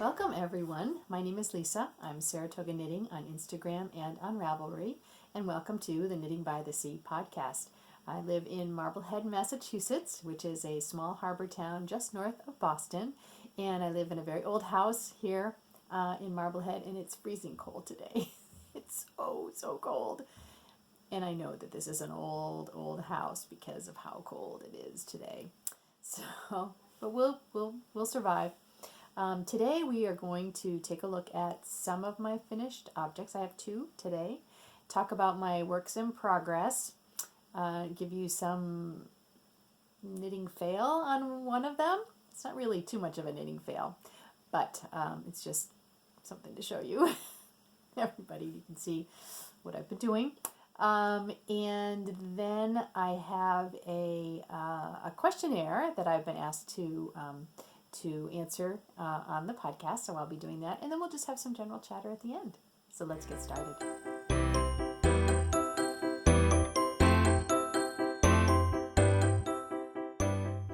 Welcome everyone. My name is Lisa. I'm Saratoga Knitting on Instagram and on Ravelry, and welcome to the Knitting by the Sea podcast. I live in Marblehead, Massachusetts, which is a small harbor town just north of Boston, and I live in a very old house here in Marblehead, and it's freezing cold today. It's so cold. And I know that this is an old house because of how cold it is today. So, but we'll survive. Today we are going to take a look at some of my finished objects. I have two today. Talk about my works in progress. Give you some knitting fail on one of them. It's not really too much of a knitting fail, but it's just something to show you. Everybody, you can see what I've been doing. And then I have a questionnaire that I've been asked to answer on the podcast, so I'll be doing that, and then we'll just have some general chatter at the end. So let's get started.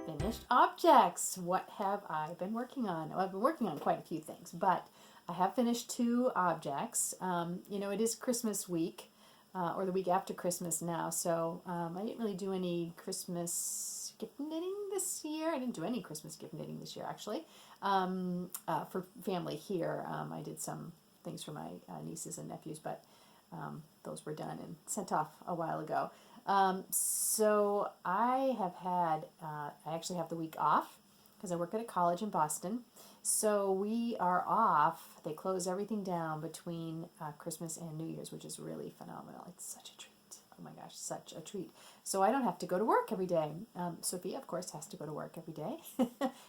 Finished objects. What have I been working on? Well, I've been working on quite a few things, but I have finished two objects. It is Christmas week, or the week after Christmas now, so I didn't really do any Christmas gift knitting this year. I didn't do any Christmas gift knitting this year, actually, for family here. I did some things for my nieces and nephews, but those were done and sent off a while ago. So I actually have the week off because I work at a college in Boston. So we are off. They close everything down between Christmas and New Year's, which is really phenomenal. It's such a treat. Oh my gosh, such a treat. So I don't have to go to work every day. Sophia, of course, has to go to work every day.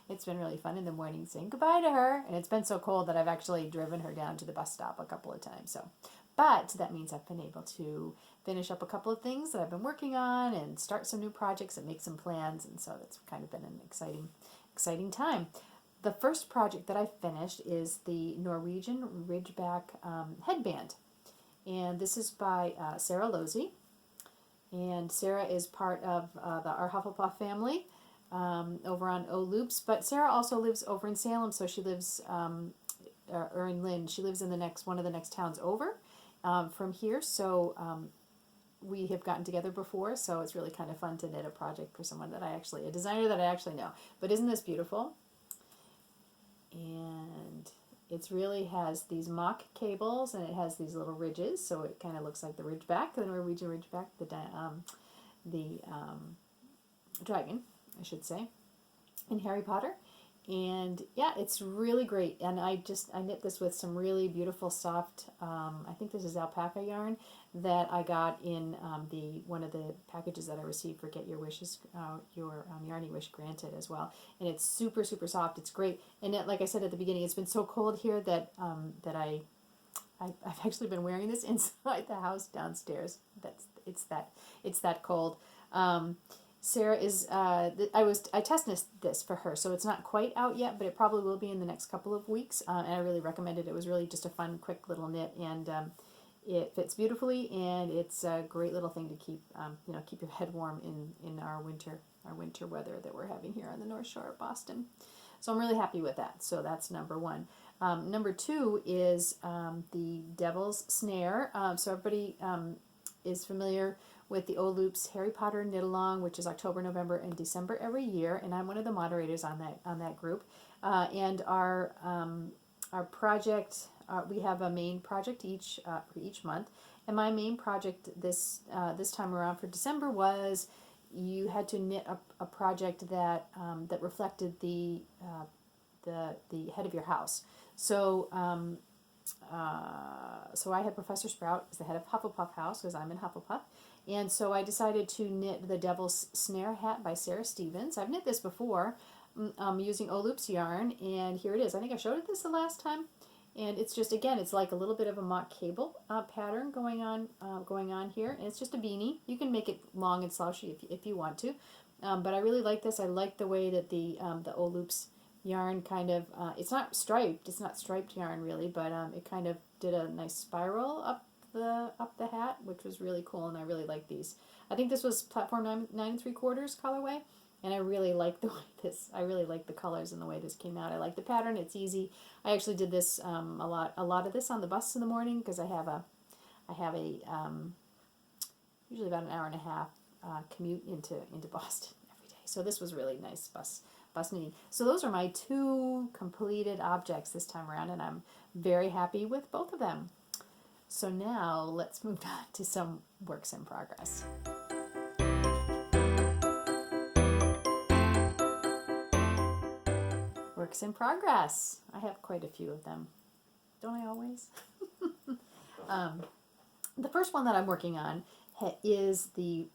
It's been really fun in the morning saying goodbye to her. And it's been so cold that I've actually driven her down to the bus stop a couple of times. But that means I've been able to finish up a couple of things that I've been working on and start some new projects and make some plans. And so it's kind of been an exciting time. The first project that I finished is the Norwegian Ridgeback headband. And this is by Sarah Losey. And Sarah is part of our Hufflepuff family over on Loops. But Sarah also lives over in Salem, so she lives, or in Lynn. She lives in one of the next towns over from here. So we have gotten together before, so it's really kind of fun to knit a project for someone a designer that I actually know. But isn't this beautiful? And it really has these mock cables, and it has these little ridges, so it kind of looks like the Ridgeback, the Norwegian Ridgeback, the dragon, I should say, in Harry Potter. And yeah, it's really great. And I knit this with some really beautiful soft, I think this is alpaca yarn that I got in one of the packages that I received for Get Your Wishes, your Yarny Wish Granted as well. And it's super soft. It's great. And like I said at the beginning, it's been so cold here that I've actually been wearing this inside the house downstairs. It's that cold. Sarah is, I tested this for her, so it's not quite out yet, but it probably will be in the next couple of weeks, and I really recommend it. It was really just a fun, quick little knit, and it fits beautifully, and it's a great little thing to keep your head warm in our winter weather that we're having here on the North Shore of Boston. So I'm really happy with that. So that's number one. Number two is the Devil's Snare. So everybody is familiar with the Loops Harry Potter Knit Along, which is October, November, and December every year, and I'm one of the moderators on that group. And our project, we have a main project each month, and my main project this time around for December was you had to knit a project that reflected the head of your house. So I had Professor Sprout as the head of Hufflepuff House because I'm in Hufflepuff. And so I decided to knit the Devil's Snare hat by Sarah Stevens. I've knit this before using Loops yarn, and here it is. I think I showed this the last time. And it's just, again, it's like a little bit of a mock cable pattern going on here. And it's just a beanie. You can make it long and slouchy if you want to. But I really like this. I like the way that the Loops yarn kind of, it's not striped yarn really, but it kind of did a nice spiral up the hat, which was really cool, and I really like these. I think this was platform 9 3/4 colorway, And I really like the way I really like the colors and the way this came out. I like the pattern. It's easy. I actually did this a lot of this on the bus in the morning because I have a usually about an hour and a half commute into Boston every day. So this was really nice bus knitting. So those are my 2 completed objects this time around, and I'm very happy with both of them. So now let's move on to some works in progress. Works in progress. I have quite a few of them. Don't I always? The first one that I'm working on is the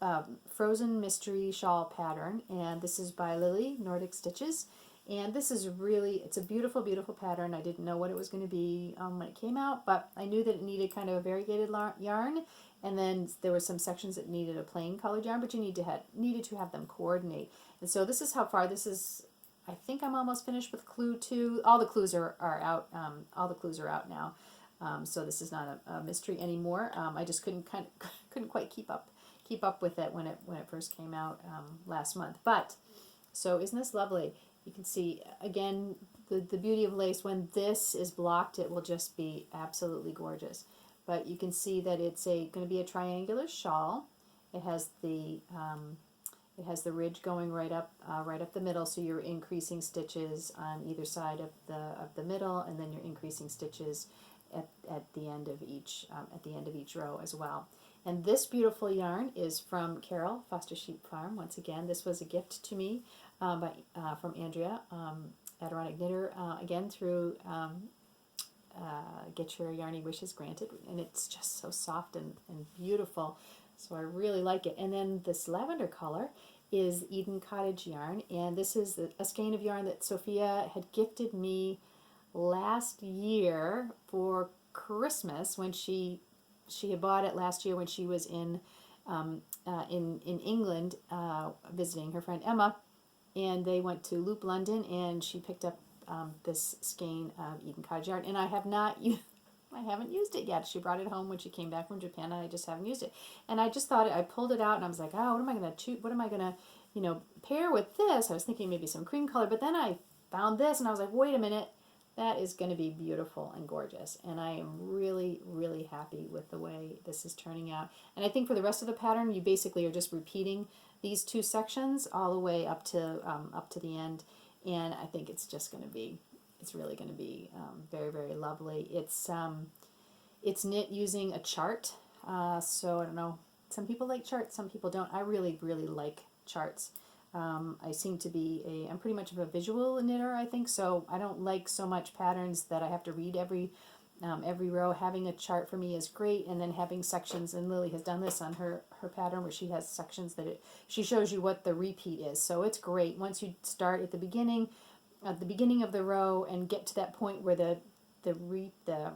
Frozen Mystery Shawl pattern, and this is by Rililie, Nordic Stitches. And this is really, it's a beautiful, beautiful pattern. I didn't know what it was going to be when it came out, but I knew that it needed kind of a variegated yarn, and then there were some sections that needed a plain colored yarn, but you needed to have them coordinate. And so this is how far this is. I think I'm almost finished with clue 2. All the clues are out. All the clues are out now. So this is not a mystery anymore. I just couldn't quite keep up with it when it first came out last month. But so isn't this lovely? You can see again the beauty of lace. When this is blocked, it will just be absolutely gorgeous. But you can see that it's going to be a triangular shawl. It has the ridge going right up the middle, so you're increasing stitches on either side of the middle, and then you're increasing stitches at the end of each row as well. And this beautiful yarn is from Carol, Foster Sheep Farm. Once again, this was a gift to me from Andrea, Adirondack Knitter, again through Get Your Yarny Wishes Granted, and it's just so soft and beautiful. So I really like it. And then this lavender color is Eden Cottage yarn, and this is a skein of yarn that Sophia had gifted me last year for Christmas when she had bought it last year when she was in England visiting her friend Emma, and they went to Loop London, and she picked up this skein of Eden Cottage yarn, and I haven't used it yet. She brought it home when she came back from Japan, and I just haven't used it. And I just thought I pulled it out, and I was like, oh, what am I going to choose? What am I going to, pair with this? I was thinking maybe some cream color, but then I found this, and I was like, wait a minute, that is going to be beautiful and gorgeous. And I am really, really happy with the way this is turning out. And I think for the rest of the pattern, you basically are just repeating these 2 sections all the way up to the end. And I think it's really going to be very, very lovely. It's knit using a chart. So I don't know. Some people like charts, some people don't. I really, really like charts. I seem to be I'm pretty much of a visual knitter, I think, so I don't like so much patterns that I have to read every row. Having a chart for me is great, and then having sections, and Lily has done this on her pattern where she has sections that she shows you what the repeat is, so it's great. Once you start at the beginning of the row and get to that point where the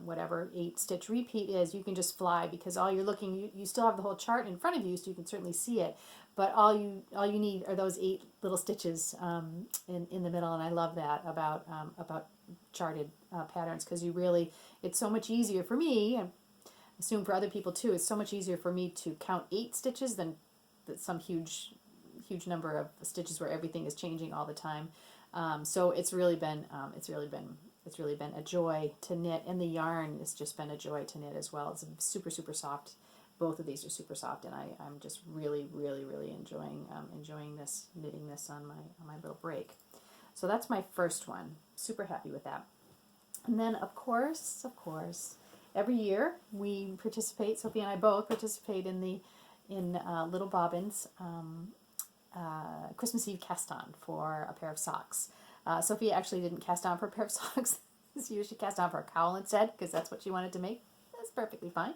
whatever 8 stitch repeat is, you can just fly, because all you're looking, you still have the whole chart in front of you, so you can certainly see it, but all you need are those 8 little stitches in the middle. And I love that about charted patterns, because it's so much easier for me, and I assume for other people too, it's so much easier for me to count 8 stitches than some huge number of stitches where everything is changing all the time. So it's really been a joy to knit, and the yarn has just been a joy to knit as well. It's super, super soft. Both of these are super soft, and I'm just really, really, really enjoying this, knitting this on my little break. So that's my first one. Super happy with that. And then of course, every year we participate. Sophie and I both participate in Little Bobbins Christmas Eve cast on for a pair of socks. Sophia actually didn't cast on for a pair of socks this year. She cast on for a cowl instead, because that's what she wanted to make. That's perfectly fine.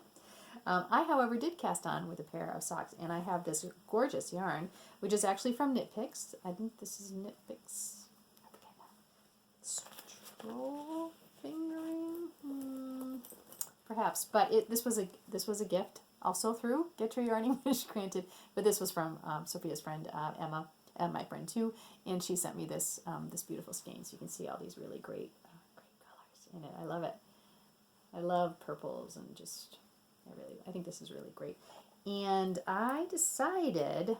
I, however, did cast on with a pair of socks, and I have this gorgeous yarn, which is actually from Knit Picks. I think this is Knit Picks. Stroll fingering, perhaps, but this was a gift also through Get Your Yarny Wish Granted. But this was from Sophia's friend Emma, and my friend too, and she sent me this beautiful skein. So you can see all these really great colors in it. I love it. I love purples, and I think this is really great. And I decided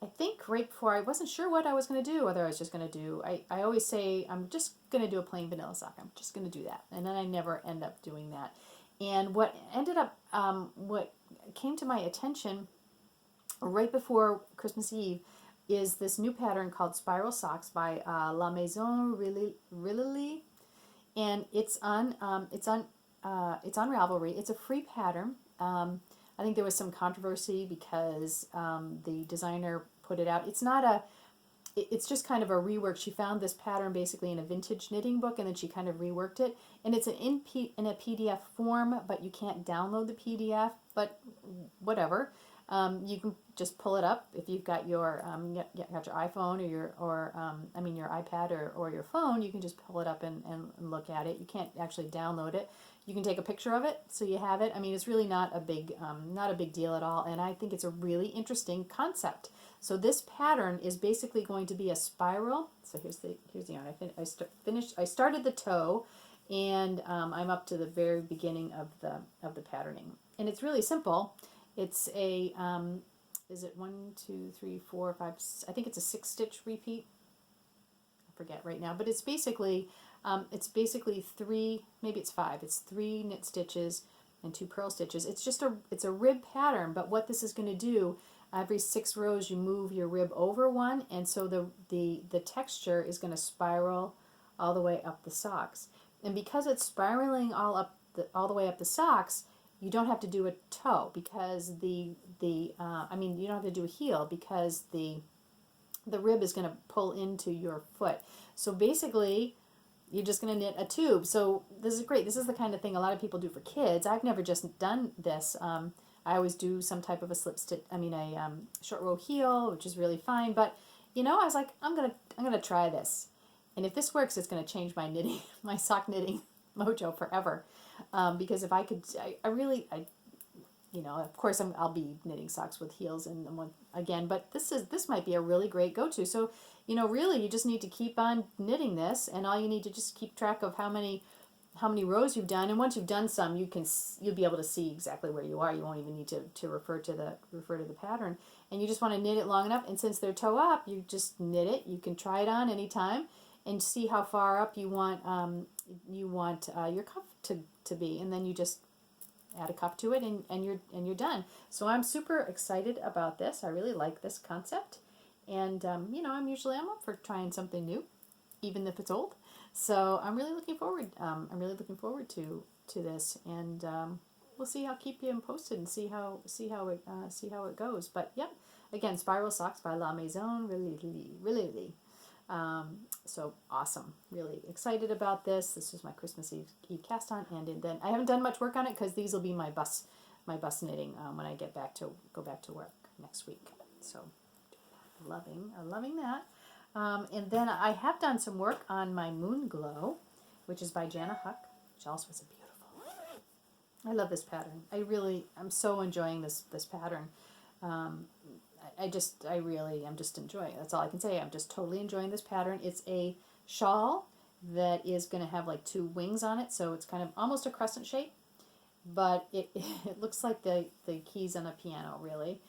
I think right before I wasn't sure what I was going to do, whether I was just going to do, I always say I'm just going to do a plain vanilla sock. I'm just going to do that. And then I never end up doing that. And what ended up, what came to my attention right before Christmas Eve is this new pattern called Spiral Socks by La Maison Rililie. And it's on Ravelry. It's a free pattern. I think there was some controversy because the designer put it out. It's just kind of a rework. She found this pattern basically in a vintage knitting book, and then she kind of reworked it. And it's in a PDF form, but you can't download the PDF. But whatever, you can just pull it up if you've got your got your iPhone or your iPad or your phone. You can just pull it up and look at it. You can't actually download it. You can take a picture of it so you have it. I mean, it's really not a big deal at all, and I think it's a really interesting concept. So this pattern is basically going to be a spiral. So here's the yarn. I started the toe, and I'm up to the very beginning of the patterning, and it's really simple. It's a is it 1, 2, 3, 4, 5? I think it's a 6-stitch repeat. I forget right now, but it's basically three, maybe it's 5. It's 3 knit stitches and 2 purl stitches. It's a rib pattern, but what this is going to do, every 6 rows you move your rib over one, and so the texture is going to spiral all the way up the socks. And because it's spiraling all the way up the socks, you don't have to do a toe because you don't have to do a heel because the rib is going to pull into your foot. So basically, you're just going to knit a tube. So this is great. This is the kind of thing a lot of people do for kids. I've never just done this. I always do some type of a slip stitch. A short row heel, which is really fine. But I was like, I'm gonna try this, and if this works, it's going to change my knitting, my sock knitting mojo forever. Because if I could, of course I'll be knitting socks with heels and one again. But this might be a really great go-to. So really, you just need to keep on knitting this, and all you need to just keep track of how many rows you've done. And once you've done some, you'll be able to see exactly where you are. You won't even need to refer to the pattern. And you just want to knit it long enough. And since they're toe up, you just knit it. You can try it on anytime and see how far up you want your cuff to be, and then you just add a cuff to it, and you're done. So I'm super excited about this. I really like this concept. And I'm up for trying something new, even if it's old. So I'm really looking forward. To this, and we'll see. I'll keep you posted and see how it goes. But yep, again, Spiral Socks by La Maison Rililie. So awesome. Really excited about this. This is my Christmas Eve cast on, and then I haven't done much work on it because these will be my bus knitting when I go back to work next week. So. Loving that. And then I have done some work on my Moonglow, which is by Jana Huck, which also is a beautiful. I love this pattern. I'm so enjoying this pattern. I'm just enjoying it. That's all I can say. I'm just totally enjoying this pattern. It's a shawl that is going to have like 2 wings on it, so it's kind of almost a crescent shape, but it looks like the keys on a piano, really,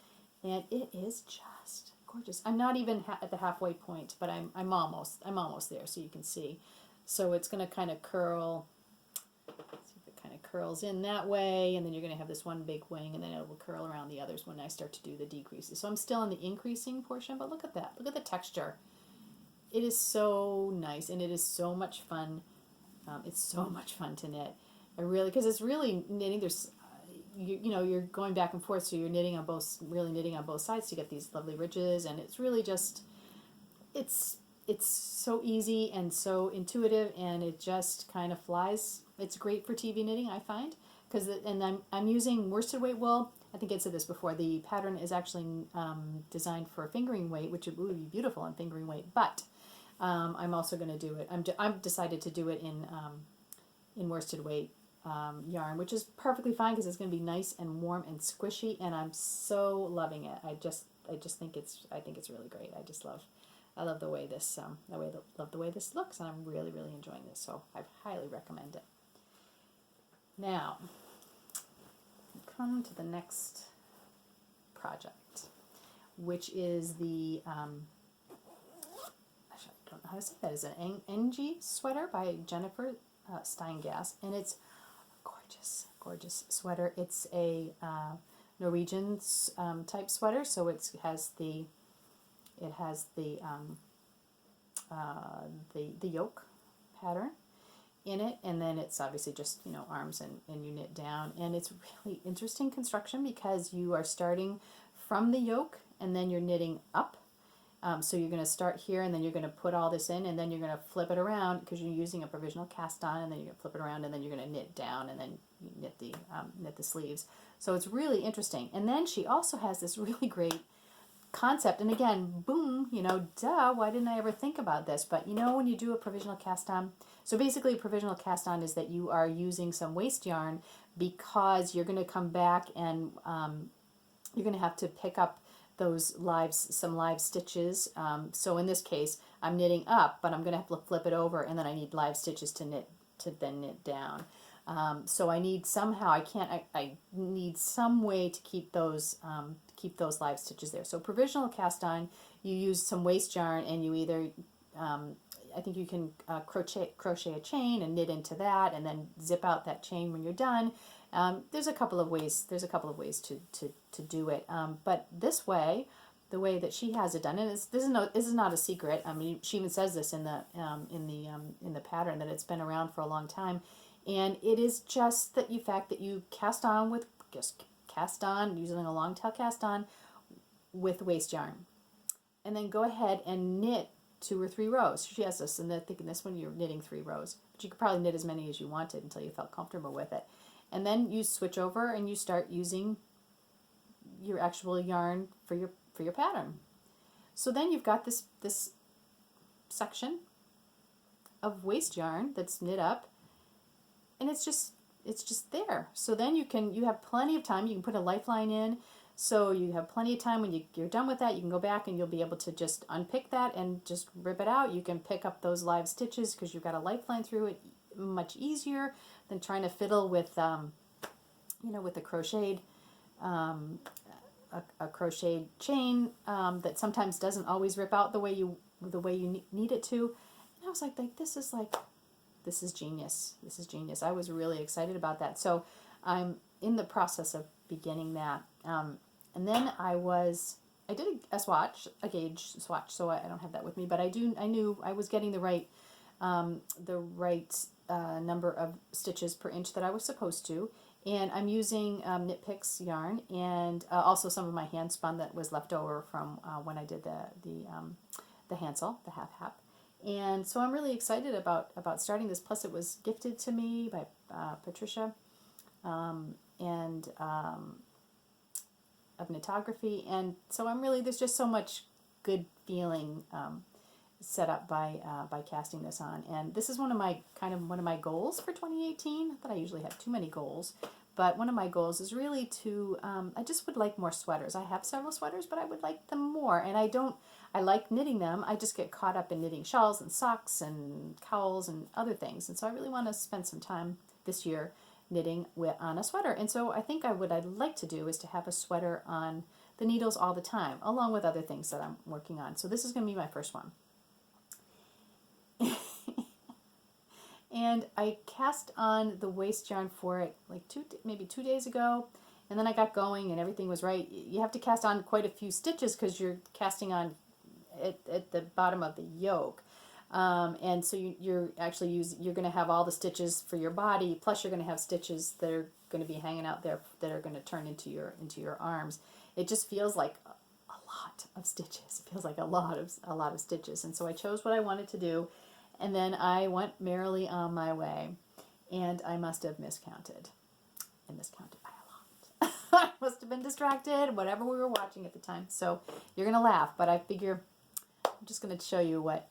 and it is just gorgeous. I'm not even at the halfway point, but I'm almost there, so you can see. So it's going to kind of curl. Let's see if it kind of curls in that way, and then you're going to have this one big wing, and then it will curl around the others when I start to do the decreases. So I'm still in the increasing portion, but look at that. Look at the texture. It is so nice, and it is so much fun. It's so much fun to knit. Because it's really knitting. There's you're going back and forth, so you're knitting on both sides to get these lovely ridges, and it's really just it's so easy and so intuitive, and it just kind of flies. It's great for TV knitting, I find, and I'm using worsted weight wool. I think I said this before. The pattern is actually designed for fingering weight, which would be beautiful in fingering weight, but I'm also going to do it. I've decided to do it in worsted weight yarn, which is perfectly fine because it's going to be nice and warm and squishy, and I'm so loving it. I just think it's really great. I love the way this love the way this looks, and I'm really enjoying this. So I highly recommend it. Now, come to the next project, which is the, I don't know how to say that, is an Engi sweater by Jennifer Steingass, and it's a gorgeous, gorgeous sweater. It's a Norwegian type sweater, so it has the yoke pattern in it, and then it's obviously just, you know, arms and you knit down, and it's really interesting construction because you are starting from the yoke and then you're knitting up. So you're going to start here, and then you're going to put all this in, and then you're going to flip it around because you're using a provisional cast on, and then you're going to flip it around, and then you're going to knit down, and then you knit the sleeves. So it's really interesting. And then she also has this really great concept, and again, boom, you know, duh, why didn't I ever think about this? But you know, when you do a provisional cast on, so basically a provisional cast on is that you are using some waste yarn because you're going to come back and you're going to have to pick up those some live stitches. So in this case, I'm knitting up, but I'm going to have to flip it over, and then I need live stitches to then knit down. So I need somehow, I need some way to keep those live stitches there. So provisional cast on, you use some waste yarn, and you either, I think you can crochet a chain and knit into that, and then zip out that chain when you're done. There's a couple of ways. To do it. But this way, the way that she has it done, and this is not a secret. I mean, she even says this in the pattern that it's been around for a long time, and it is just the fact that you cast on using a long tail cast on with waste yarn, and then go ahead and knit 2 or 3 rows. She has this, and I think in this one you're knitting 3 rows, but you could probably knit as many as you wanted until you felt comfortable with it. And then you switch over and you start using your actual yarn for your pattern. So then you've got this section of waste yarn that's knit up, and it's just there. So then you have plenty of time. You can put a lifeline in, so you have plenty of time. When you're done with that, you can go back and you'll be able to just unpick that and just rip it out. You can pick up those live stitches because you've got a lifeline through it, much easier than trying to fiddle with with a crocheted a crocheted chain that sometimes doesn't always rip out the way you need it to. And I was like this is genius. This is genius. I was really excited about that. So I'm in the process of beginning that. And then I did a gauge swatch, so I don't have that with me, but I knew I was getting the right number of stitches per inch that I was supposed to. And I'm using Knit Picks yarn, and also some of my hand spun that was left over from when I did the Hansel, the half hap. And so I'm really excited about starting this. Plus, it was gifted to me by Patricia, and of Knitography. And so there's just so much good feeling set up by casting this on. And this is one of my goals for 2018. Not that I usually have too many goals, but one of my goals is really to I just would like more sweaters. I have several sweaters, but I would like them more. And I like knitting them. I just get caught up in knitting shawls and socks and cowls and other things. And so I really want to spend some time this year knitting on a sweater. And so I think what I'd like to do is to have a sweater on the needles all the time, along with other things that I'm working on. So this is going to be my first one. And I cast on the waste yarn for it like maybe 2 days ago, and then I got going and everything was right. You have to cast on quite a few stitches because you're casting on at the bottom of the yoke, and so you're going to have all the stitches for your body, plus you're going to have stitches that are going to be hanging out there that are going to turn into your arms. It just feels like a lot of stitches. It feels like a lot of stitches, and so I chose what I wanted to do. And then I went merrily on my way, and I must have miscounted. I miscounted by a lot. I must have been distracted, whatever we were watching at the time. So you're going to laugh, but I figure I'm just going to show you what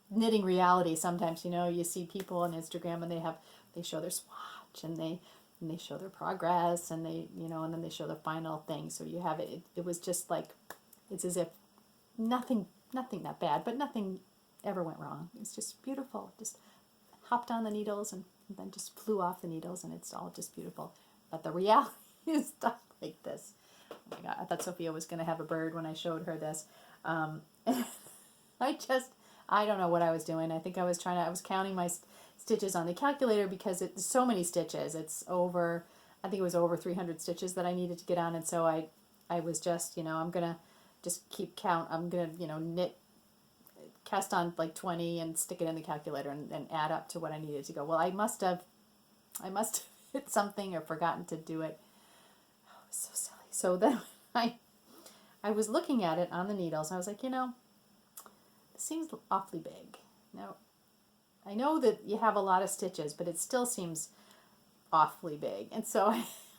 knitting reality. Sometimes, you see people on Instagram and they show their swatch and they show their progress and and then they show the final thing. So you have it. It was just like, it's as if nothing that bad, but nothing ever went wrong. It's just beautiful. Just hopped on the needles and then just flew off the needles, and it's all just beautiful. But the reality is stuff like this. my God, I thought Sophia was going to have a bird when I showed her this. And I don't know what I was doing. I think I was counting my stitches on the calculator because it's so many stitches. It's over, I think it was over 300 stitches that I needed to get on. And so I was just, I'm going to just keep count. I'm going to, cast on like 20 and stick it in the calculator and add up to what I needed to go. Well, I must have hit something or forgotten to do it. Oh, it was so silly. So then I was looking at it on the needles and I was like, this seems awfully big. Now, I know that you have a lot of stitches, but it still seems awfully big. And so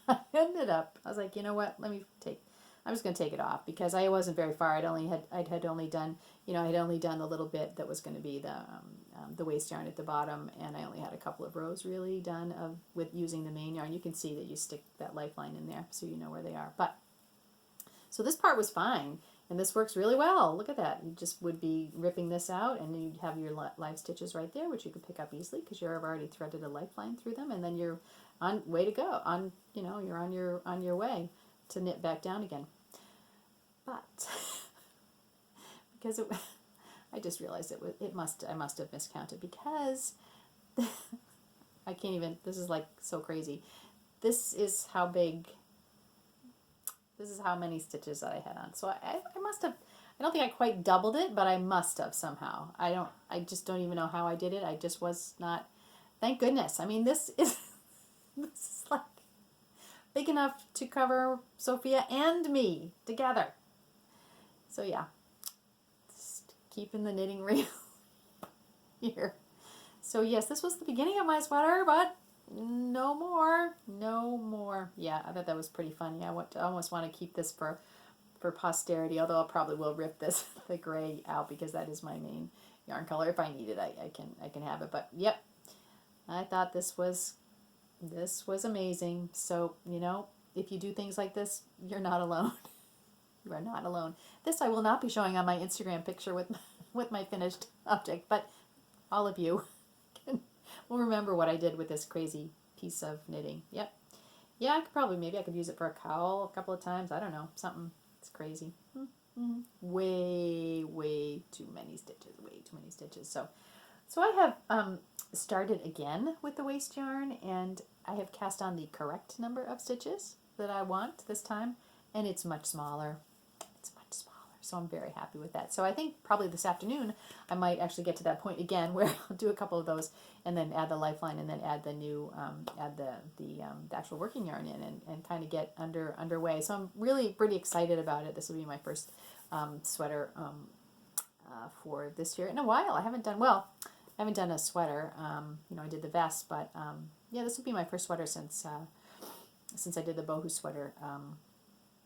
I ended up, I was like, you know what, I'm just going to take it off because I wasn't very far. I'd only done the little bit that was going to be the waist yarn at the bottom, and I only had a couple of rows really done with using the main yarn. You can see that you stick that lifeline in there so you know where they are. But so this part was fine, and this works really well. Look at that. You just would be ripping this out, and you'd have your live stitches right there, which you could pick up easily because you've already threaded a lifeline through them, and then you're on way to go. You're on your way to knit back down again. But because I just realized I must have miscounted because I can't even. This is like so crazy. This is how many stitches that I had on. So I must have. I don't think I quite doubled it, but I must have somehow. I just don't even know how I did it. I just was not. Thank goodness. I mean, this is like big enough to cover Sophia and me together. So yeah, just keeping the knitting real here. So yes, this was the beginning of my sweater, but no more. Yeah, I thought that was pretty funny. I almost want to keep this for posterity, although I probably will rip the gray out because that is my main yarn color. If I need it, I can have it. But yep, I thought this was amazing. So if you do things like this, you're not alone. You are not alone. This I will not be showing on my Instagram picture with my finished object, but all of you will remember what I did with this crazy piece of knitting. Yep. Yeah, maybe I could use it for a cowl a couple of times. I don't know, something. It's crazy. Mm-hmm. Way too many stitches. So I have started again with the waist yarn, and I have cast on the correct number of stitches that I want this time, and it's much smaller. So I'm very happy with that. So I think probably this afternoon I might actually get to that point again where I'll do a couple of those and then add the lifeline and then add the new add the actual working yarn in and kind of get underway. So I'm really pretty excited about it. This will be my first sweater for this year in a while. I haven't done a sweater. I did the vest, but yeah, this will be my first sweater since I did the Bohus sweater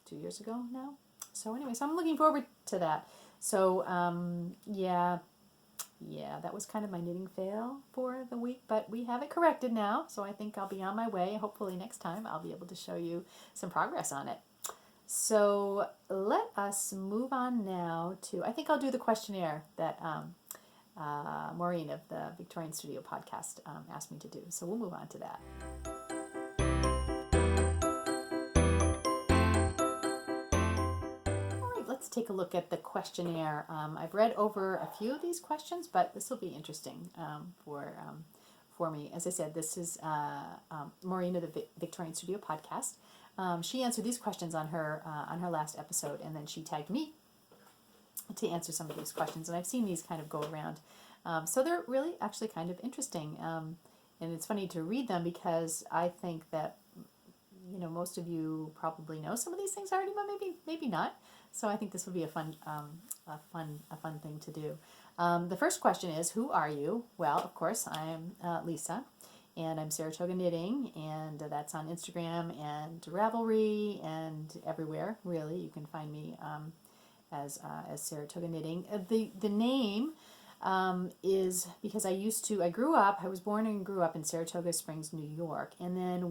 2 years ago now. So anyway, so I'm looking forward to that. So yeah, that was kind of my knitting fail for the week, but we have it corrected now. So I think I'll be on my way. Hopefully next time I'll be able to show you some progress on it. So let us move on now to, I think I'll do the questionnaire that Maureen of the Victorian Studio podcast asked me to do. So we'll move on to that. Let's take a look at the questionnaire. I've read over a few of these questions, but this will be interesting for me. As I said, this is Maureen of the Victorian Studio podcast. She answered these questions on her last episode, and then she tagged me to answer some of these questions. And I've seen these kind of go around, so they're really actually kind of interesting. And it's funny to read them because I think that most of you probably know some of these things already, but maybe not. So I think this will be a fun thing to do. The first question is, who are you? Well, of course, I'm Lisa, and I'm Saratoga Knitting, and that's on Instagram and Ravelry and everywhere. Really, you can find me as Saratoga Knitting. The name is because I was born and grew up in Saratoga Springs, New York, and then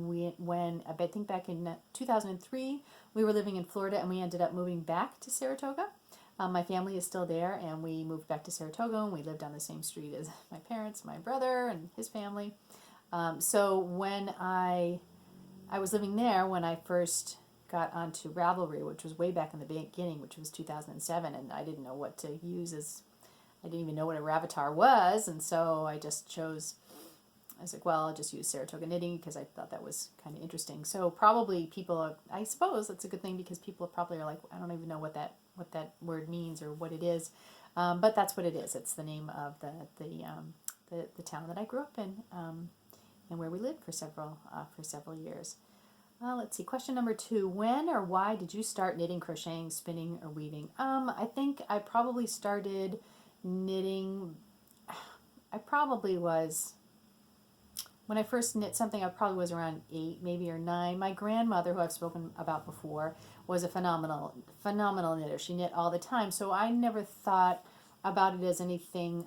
I think back in 2003, we were living in Florida, and we ended up moving back to Saratoga. My family is still there, and we moved back to Saratoga, and we lived on the same street as my parents, my brother, and his family. So when I was living there when I first got onto Ravelry, which was way back in the beginning, which was 2007, and I didn't know what to use I didn't even know what a Ravatar was, and so I just chose, I was like, well, I'll just use Saratoga knitting because I thought that was kind of interesting. So probably people, I suppose that's a good thing because people probably are like, I don't even know what that word means or what it is, but that's what it is. It's the name of the town that I grew up in, and where we lived for several years. Let's see. Question number 2. When or why did you start knitting, crocheting, spinning, or weaving? I think I probably started knitting. I probably was, when I first knit something, I probably was around 8, maybe, or 9. My grandmother, who I've spoken about before, was a phenomenal knitter. She knit all the time, so I never thought about it as anything.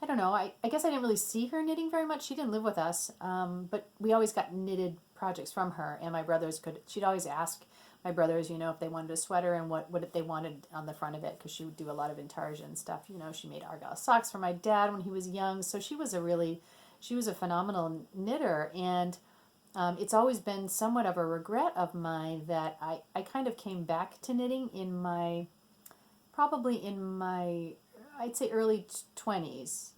I don't know. I guess I didn't really see her knitting very much. She didn't live with us, but we always got knitted projects from her, and my brothers she'd always ask my brothers, if they wanted a sweater and what they wanted on the front of it, because she would do a lot of intarsia stuff. She made argyle socks for my dad when he was young, so she was a phenomenal knitter, and it's always been somewhat of a regret of mine that I kind of came back to knitting probably in my, I'd say, early 20s.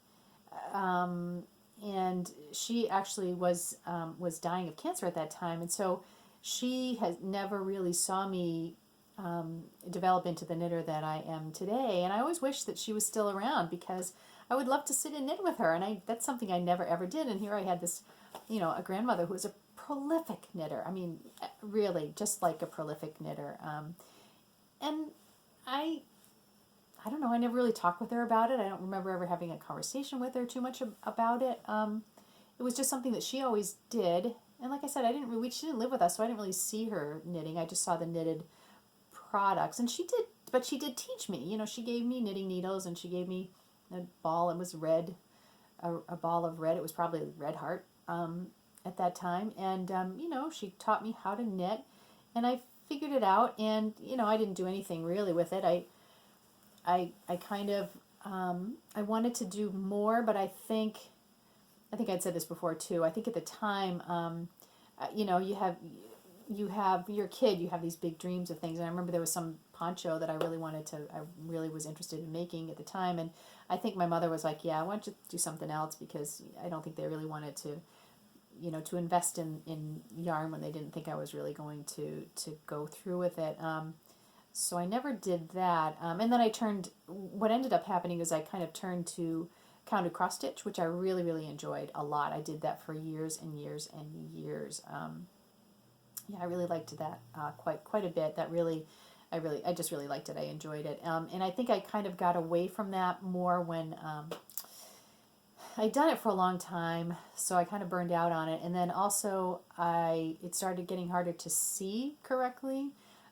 And she actually was dying of cancer at that time, and so she has never really saw me develop into the knitter that I am today. And I always wish that she was still around because I would love to sit and knit with her, and that's something I never ever did. And here I had this, a grandmother who was a prolific knitter. I mean, really, just like a prolific knitter. And I don't know, I never really talked with her about it. I don't remember ever having a conversation with her too much about it. It was just something that she always did. And like I said, she didn't live with us, so I didn't really see her knitting. I just saw the knitted products. And she did teach me. She gave me knitting needles, and she gave me a ball. It was red, a ball of red. It was probably Red Heart at that time. And, she taught me how to knit. And I figured it out. And, I didn't do anything really with it. I kind of, I wanted to do more, but I think I'd said this before too. I think at the time, you have your kid, you have these big dreams of things. And I remember there was some poncho that I really was interested in making at the time. And I think my mother was like, yeah, why don't you do something else? Because I don't think they really wanted to invest in yarn when they didn't think I was really going to go through with it. So I never did that. And then what ended up happening is I kind of turned to counted cross stitch, which I really, really enjoyed a lot. I did that for years and years and years. I really liked that quite a bit. I just really liked it. I enjoyed it. And I think I kind of got away from that more when I'd done it for a long time, so I kind of burned out on it. And then also it started getting harder to see correctly.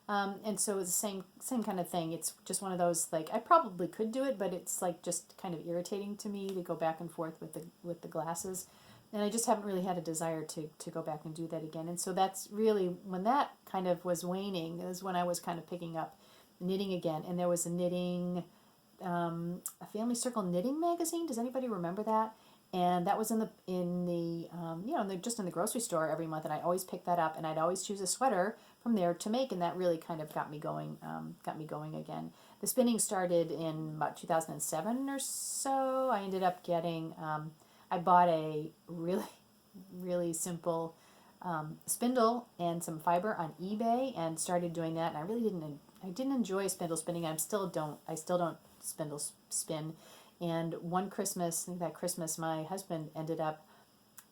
And so it's the same kind of thing. It's just one of those, like, I probably could do it, but it's like just kind of irritating to me to go back and forth with the glasses. And I just haven't really had a desire to go back and do that again. And so that's really, when that kind of was waning, is when I was kind of picking up knitting again. And there was a Family Circle knitting magazine. Does anybody remember that? And that was just in the grocery store every month, and I always picked that up, and I'd always choose a sweater from there to make, and that really kind of got me going again. The spinning started in about 2007 or so. I ended up getting, I bought a really, really simple spindle and some fiber on eBay, and started doing that, and I didn't enjoy spindle spinning. I still don't spindle spin. And one Christmas, that Christmas, my husband ended up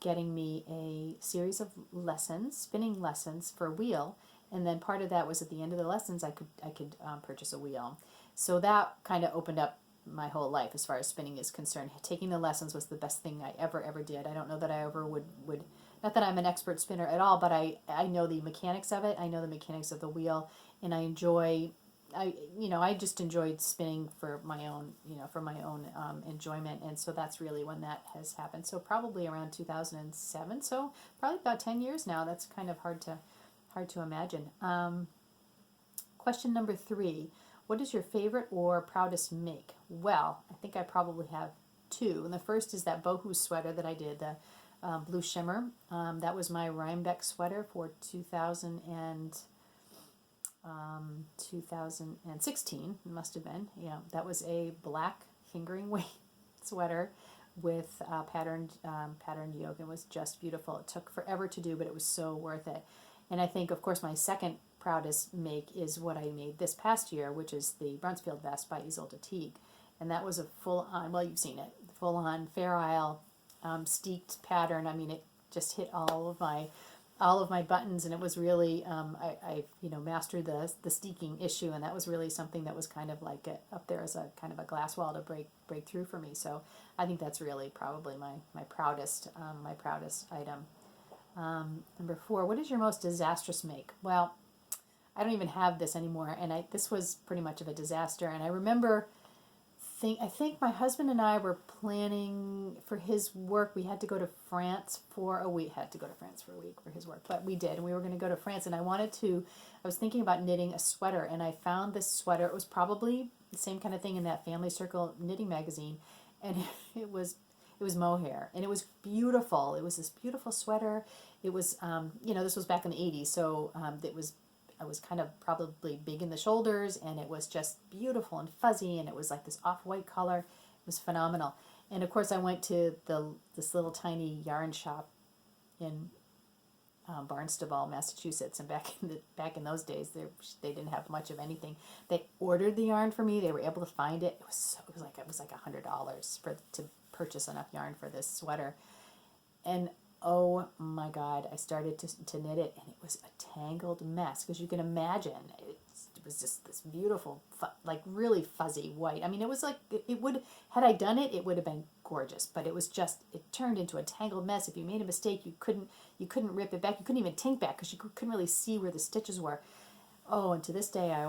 getting me a series of spinning lessons for a wheel, and then part of that was at the end of the lessons I could purchase a wheel. So that kind of opened up my whole life as far as spinning is concerned. Taking the lessons was the best thing I ever did. I don't know that I ever would not that I'm an expert spinner at all, but I know the mechanics of it. I know the mechanics of the wheel, and I just enjoyed spinning for my own enjoyment, and so that's really when that has happened. So probably around 2007. So probably about 10 years now. That's kind of hard to imagine. Question number 3: what is your favorite or proudest make? Well, I think I probably have 2, and the first is that Bohus sweater that I did, the blue shimmer. That was my Rhinebeck sweater for 2016, it must have been. Yeah, that was a black fingering weight sweater with patterned yoke. It was just beautiful. It took forever to do, but it was so worth it. And I think, of course, my second proudest make is what I made this past year, which is the Brunsfield vest by Ysolda Teague. And that was a full-on, well, you've seen it, full-on Fair Isle steeked pattern. I mean, it just hit all of my buttons, and it was really I mastered the steeking issue, and that was really something that was kind of like up there as a kind of a glass wall to break through for me. So I think that's really probably my proudest item. Number 4, what is your most disastrous make? Well, I don't even have this anymore, and this was pretty much of a disaster. And I remember, I think my husband and I were planning for his work. We had to go to France for a week. Had to go to France for a week for his work, but we did, and we were going to go to France. And I was thinking about knitting a sweater, and I found this sweater. It was probably the same kind of thing in that Family Circle knitting magazine, and it was mohair, and it was beautiful. It was this beautiful sweater. It was, this was back in the 80s, so I was kind of probably big in the shoulders, and it was just beautiful and fuzzy, and it was like this off-white color. It was phenomenal. And of course, I went to this little tiny yarn shop in Barnstable, Massachusetts, and back in those days, they didn't have much of anything. They ordered the yarn for me. They were able to find it. It was like $100 to purchase enough yarn for this sweater, and oh my God, I started to knit it, and it was a tangled mess, because you can imagine it was just this beautiful, like really fuzzy white. I mean, it was like, had I done it, it would have been gorgeous, but it turned into a tangled mess. If you made a mistake, you couldn't rip it back. You couldn't even tink back, because you couldn't really see where the stitches were. Oh, and to this day, I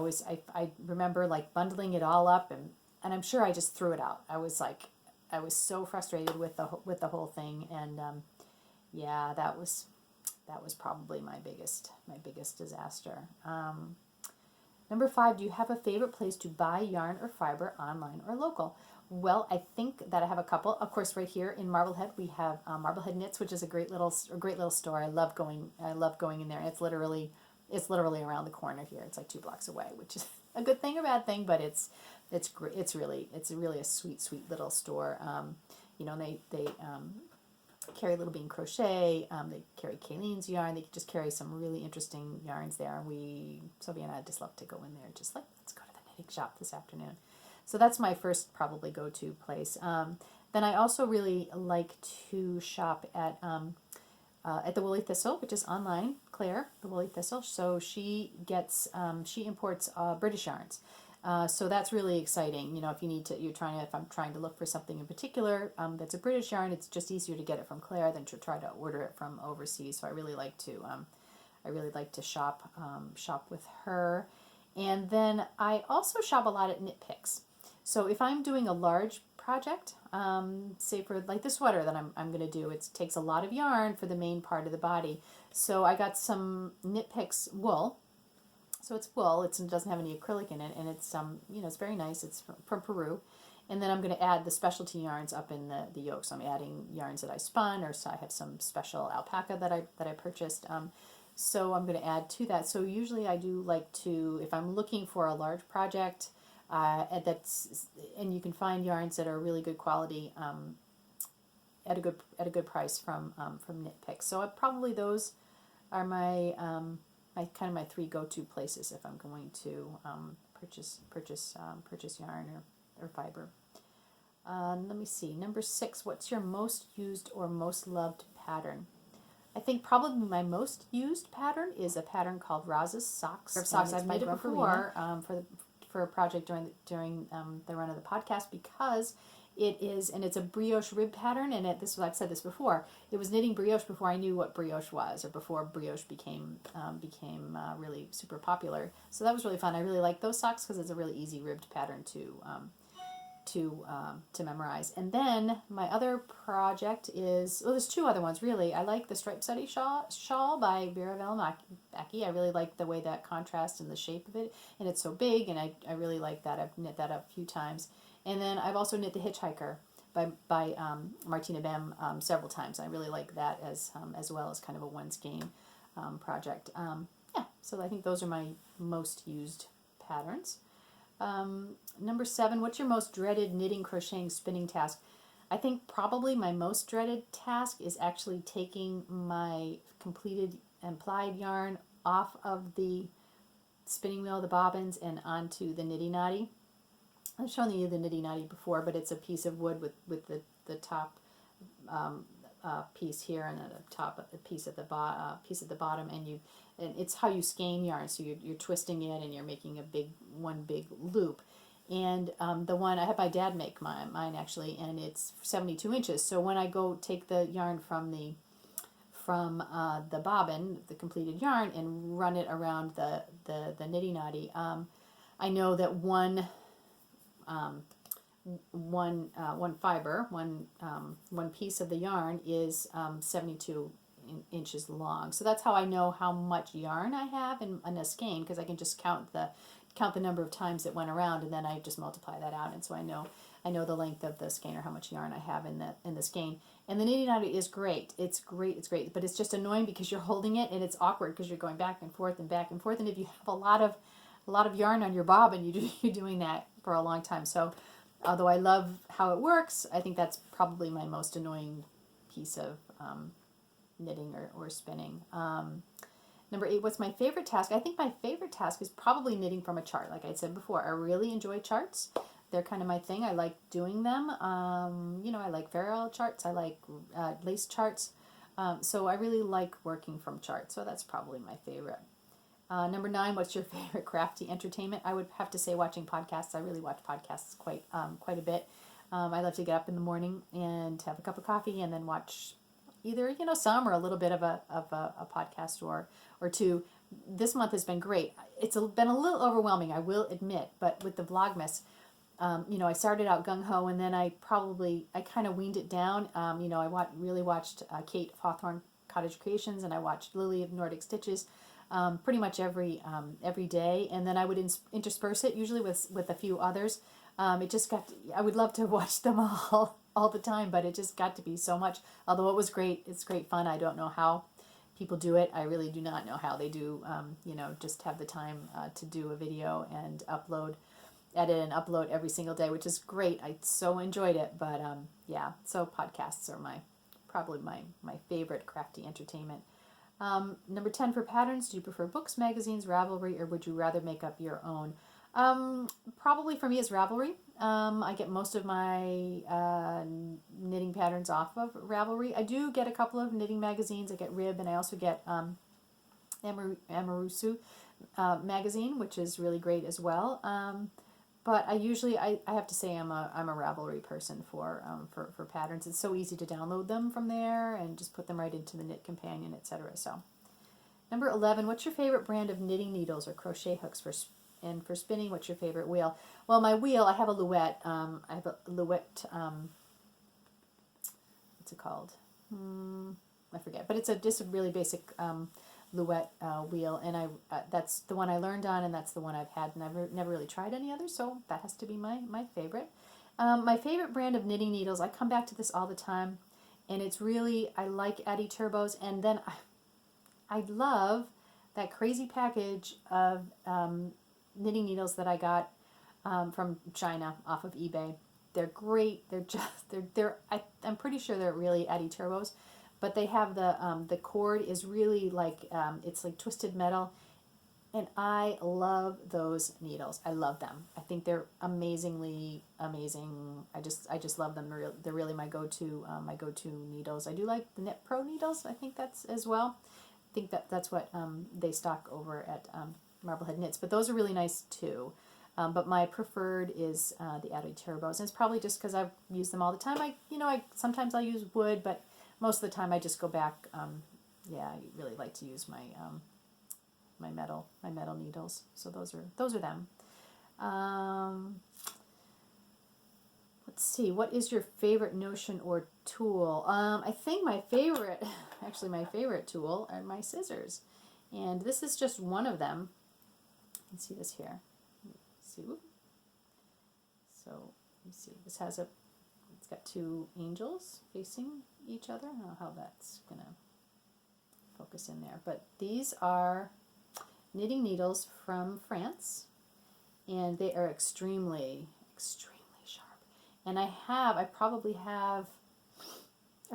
remember like bundling it all up, and I'm sure I just threw it out. I was so frustrated with the whole thing, and yeah, that was probably my biggest disaster. Number 5, do you have a favorite place to buy yarn or fiber, online or local? Well, I think that I have a couple. Of course, right here in Marblehead, we have Marblehead Knits, which is a great little store. I love going in there. It's literally around the corner here. It's like 2 blocks away, which is a good thing or bad thing, but it's great. It's really a sweet little store. They carry Little Bean Crochet. They carry Kayleen's yarn. They just carry some really interesting yarns there. Sylvia and I just love to go in there. Just like, let's go to the knitting shop this afternoon. So that's my first probably go-to place. Then I also really like to shop at the Woolly Thistle, which is online. Claire, the Woolly Thistle. So she imports British yarns. So that's really exciting. If I'm trying to look for something in particular that's a British yarn, it's just easier to get it from Claire than to try to order it from overseas. So I really like to shop with her. And then I also shop a lot at Knit Picks. So if I'm doing a large project, say for like the sweater that I'm going to do, it takes a lot of yarn for the main part of the body. So I got some Knit Picks wool. So it's wool. It doesn't have any acrylic in it, and it's it's very nice. It's from Peru, and then I'm going to add the specialty yarns up in the yoke. So I'm adding yarns that I spun, or so I have some special alpaca that I purchased. So I'm going to add to that. So usually I do like to, if I'm looking for a large project, and you can find yarns that are really good quality at a good price from Knit Picks. So probably those are my my 3 go-to places if I'm going to purchase yarn or fiber. Let me see. Number 6. What's your most used or most loved pattern? I think probably my most used pattern is a pattern called Roz's Socks. Socks I've knitted before for a project during the run of the podcast, because it's a brioche rib pattern, and I've said this before. It was knitting brioche before I knew what brioche was, or before brioche became really super popular. So that was really fun. I really like those socks because it's a really easy ribbed pattern to memorize. And then my other project is, there's 2 other ones really. I like the Stripe Study shawl by Veera Valimaki. I really like the way that contrasts and the shape of it, and it's so big, and I really like that. I've knit that up a few times. And then I've also knit the Hitchhiker by Martina Behm several times. I really like that as well as kind of a one skein project. Yeah, so I think those are my most used patterns. Number 7, what's your most dreaded knitting, crocheting, spinning task? I think probably my most dreaded task is actually taking my completed and plied yarn off of the spinning wheel, the bobbins, and onto the nitty knotty. I've shown you the nitty knotty before, but it's a piece of wood with the top piece here and then the top piece at the bottom, and it's how you skein yarn. So you're twisting it and you're making one big loop. And the one I had my dad make mine actually, and it's 72 inches. So when I go take the yarn from the bobbin, the completed yarn, and run it around the nitty knotty, I know that one fiber, one piece of the yarn is 72 inches long. So that's how I know how much yarn I have in a skein, because I can just count the number of times it went around, and then I just multiply that out, and so I know the length of the skein or how much yarn I have in the skein. And the nitty knotty is great. It's great, but it's just annoying because you're holding it and it's awkward because you're going back and forth, and if you have a lot of yarn on your bobbin, you're doing that for a long time. So although I love how it works, I think that's probably my most annoying piece of knitting or spinning. Number 8, what's my favorite task? I think my favorite task is probably knitting from a chart. Like I said before, I really enjoy charts. They're kind of my thing. I like doing them. I like ferrule charts. I like lace charts. So I really like working from charts. So that's probably my favorite. Number 9, what's your favorite crafty entertainment? I would have to say watching podcasts. I really watch podcasts quite a bit. I love to get up in the morning and have a cup of coffee and then watch either some or a little bit of a podcast or two. This month has been great. It's been a little overwhelming, I will admit, but with the Vlogmas, I started out gung-ho, and then I kind of weaned it down. I really watched Kate of Hawthorne Cottage Creations, and I watched Lily of Nordic Stitches pretty much every day, and then I would intersperse it usually with a few others. It just I would love to watch them all the time, but it just got to be so much. Although it was great, it's great fun. I don't know how people do it. I really do not know how they do, just have the time to do a video and edit and upload every single day, which is great. I so enjoyed it, but so podcasts are probably my favorite crafty entertainment. Number 10, for patterns, do you prefer books, magazines, Ravelry, or would you rather make up your own? Probably for me it's Ravelry. I get most of my knitting patterns off of Ravelry. I do get a couple of knitting magazines. I get Rib, and I also get Amarusu magazine, which is really great as well. But I have to say I'm a Ravelry person for patterns. It's so easy to download them from there and just put them right into the Knit Companion, etc. So, number 11, what's your favorite brand of knitting needles or crochet hooks for spinning? What's your favorite wheel? Well, my wheel, I have a Louet. I have a Louet. What's it called? I forget. But it's just a really basic Louet wheel, and that's the one I learned on, and that's the one I've had, and I've never really tried any others, so that has to be my favorite. My favorite brand of knitting needles, I come back to this all the time, and it's really, I like Addy Turbos, and then I love that crazy package of knitting needles that I got from China off of eBay. They're great. I'm pretty sure they're really Addy Turbos. But they have the cord is really like, it's like twisted metal, and I love those needles. I love them. I think they're amazingly amazing. I just love them. They're really my go-to needles. I do like the Knit Pro needles. I think that's as well. I think that's what they stock over at Marblehead Knits. But those are really nice too. But my preferred is the Addy Turbos, and it's probably just because I've used them all the time. Sometimes I'll use wood, but most of the time I just go back. I really like to use my my metal needles. So those are them. Let's see. What is your favorite notion or tool? I think my favorite tool are my scissors, and this is just one of them. You can see this here. So let me see. This has it's got two angels facing each other. I don't know how that's going to focus in there. But these are knitting needles from France, and they are extremely, extremely sharp. And I probably have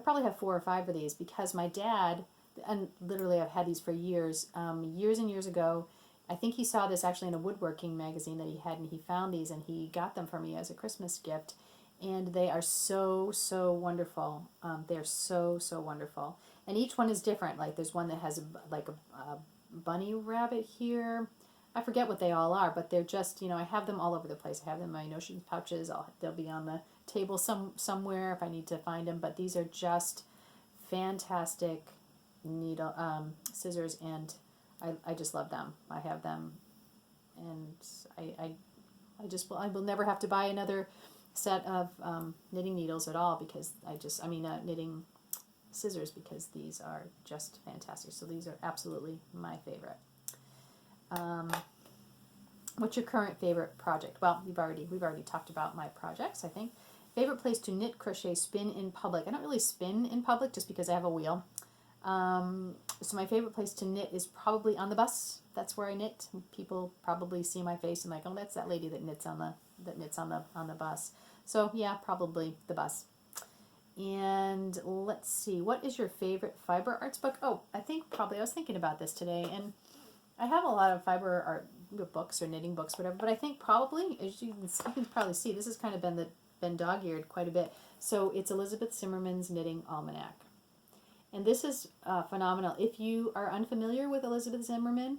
4 or 5 of these because my dad, and literally I've had these for years, years and years ago. I think he saw this actually in a woodworking magazine that he had, and he found these and he got them for me as a Christmas gift. And they are so, so wonderful. They're so, so wonderful. And each one is different. Like there's one that has a bunny rabbit here. I forget what they all are, but they're just, I have them all over the place. I have them in my notion pouches. They'll be on the table somewhere if I need to find them. But these are just fantastic needle scissors, and I just love them. I have them, and I will never have to buy another set of knitting needles at all because knitting scissors, because these are just fantastic. So these are absolutely my favorite. What's your current favorite project? Well, we've already talked about my projects, I think. Favorite place to knit, crochet, spin in public. I don't really spin in public just because I have a wheel. So my favorite place to knit is probably on the bus. That's where I knit. People probably see my face and like, oh, that's that lady that knits on the bus. So yeah, probably the bus. And let's see, what is your favorite fiber arts book? Oh, I was thinking about this today, and I have a lot of fiber art books or knitting books, whatever, but I think probably, as you can probably see, this has kind of been dog-eared quite a bit. So it's Elizabeth Zimmerman's Knitting Almanac. And this is phenomenal. If you are unfamiliar with Elizabeth Zimmerman,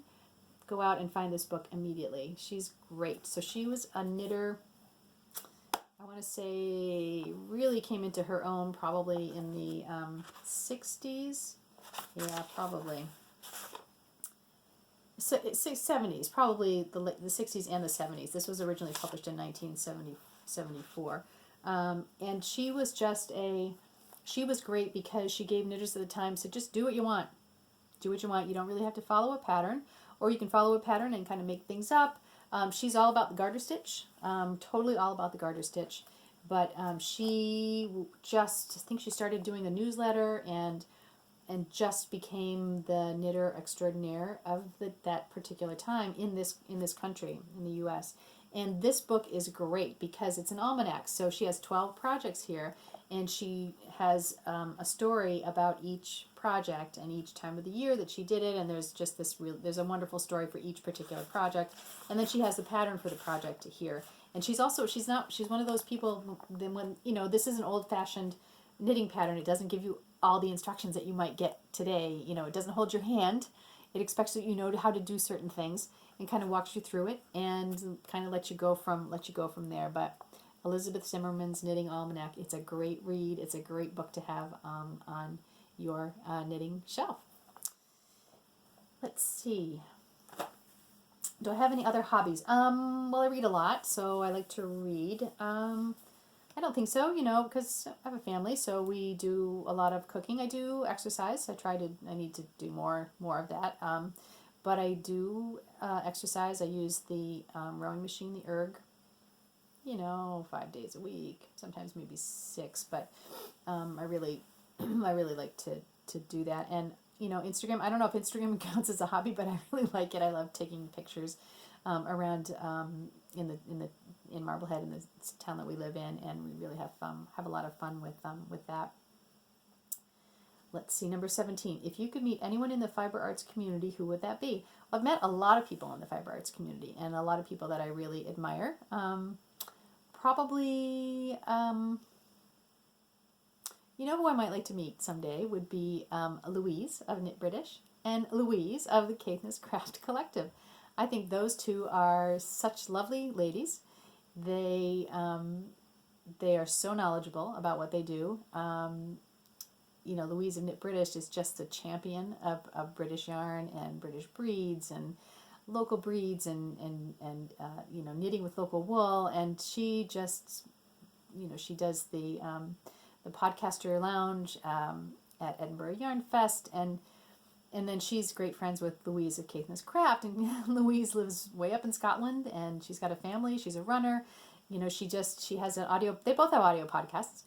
go out and find this book immediately. She's great. So she was a knitter, I want to say, really came into her own probably in the 60s. Yeah, probably. 70s, probably the 60s and the 70s. This was originally published in 1974. And she was she was great because she gave knitters at the time, said just do what you want. Do what you want. You don't really have to follow a pattern, or you can follow a pattern and kind of make things up. She's all about the garter stitch, totally all about the garter stitch. But she just, I think she started doing a newsletter and just became the knitter extraordinaire of that particular time in this country, in the U.S. And this book is great because it's an almanac. So she has 12 projects here, and she has a story about each project and each time of the year that she did it. And there's just there's a wonderful story for each particular project. And then she has the pattern for the project here. And she's one of those people, then when, this is an old-fashioned knitting pattern. It doesn't give you all the instructions that you might get today. It doesn't hold your hand. It expects that you know how to do certain things and kind of walks you through it and kind of let you go from there. But Elizabeth Zimmerman's Knitting Almanac, it's a great read. It's a great book to have on your knitting shelf. Let's see. Do I have any other hobbies? Well, I read a lot, so I like to read. I don't think so, because I have a family, so we do a lot of cooking. I do exercise. I need to do more of that. But I do exercise. I use the rowing machine, the erg, 5 days a week, sometimes maybe 6, but I really like to do that. And Instagram, I don't know if Instagram counts as a hobby, but I really like it. I love taking pictures around in Marblehead, in the town that we live in, and we really have a lot of fun with that. Let's see, number 17. If you could meet anyone in the fiber arts community, who would that be? I've met a lot of people in the fiber arts community, and a lot of people that I really admire. Probably, who I might like to meet someday would be Louise of Knit British and Louise of the Caithness Craft Collective. I think those two are such lovely ladies. They are so knowledgeable about what they do. Louise of Knit British is just a champion of British yarn and British breeds and local breeds and knitting with local wool. And she just, she does the Podcaster Lounge at Edinburgh Yarn Fest, and then she's great friends with Louise of Caithness Craft, and Louise lives way up in Scotland, and she's got a family. She's a runner. She has an audio. They both have audio podcasts,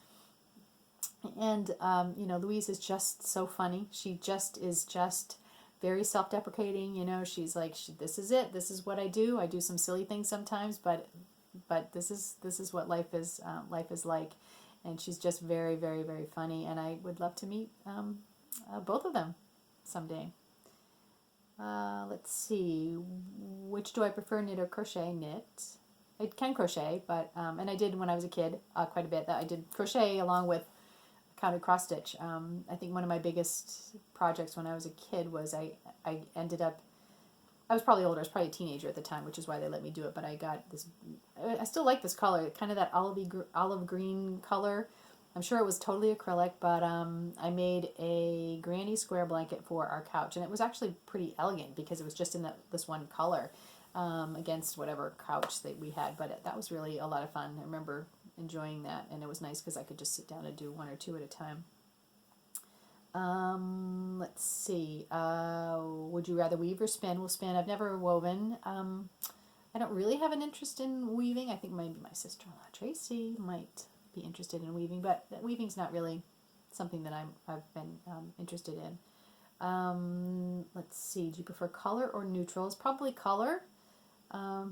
And, you know, Louise is just so funny. She just is just very self-deprecating. You know, she's like, this is it. This is what I do. I do some silly things sometimes, but this is what life is like. And she's just very, very, very funny. And I would love to meet both of them someday. Let's see. Which do I prefer, knit or crochet? Knit. I can crochet, but and I did when I was a kid quite a bit. That I did crochet along with counted cross stitch. I think one of my biggest projects when I was a kid was I ended up, I was probably older. I was probably a teenager at the time, which is why they let me do it. But I got this. I still like this color, kind of that olive green color. I'm sure it was totally acrylic, but I made a granny square blanket for our couch, and it was actually pretty elegant because it was just in this one color against whatever couch that we had. But that was really a lot of fun. I remember enjoying that, and it was nice because I could just sit down and do one or two at a time. Let's see. Would you rather weave or spin? Well, spin. I've never woven. I don't really have an interest in weaving. I think maybe my sister-in-law Tracy might be interested in weaving, but weaving's not really something that I've been interested in. Let's see. Do you prefer color or neutrals? Probably color. I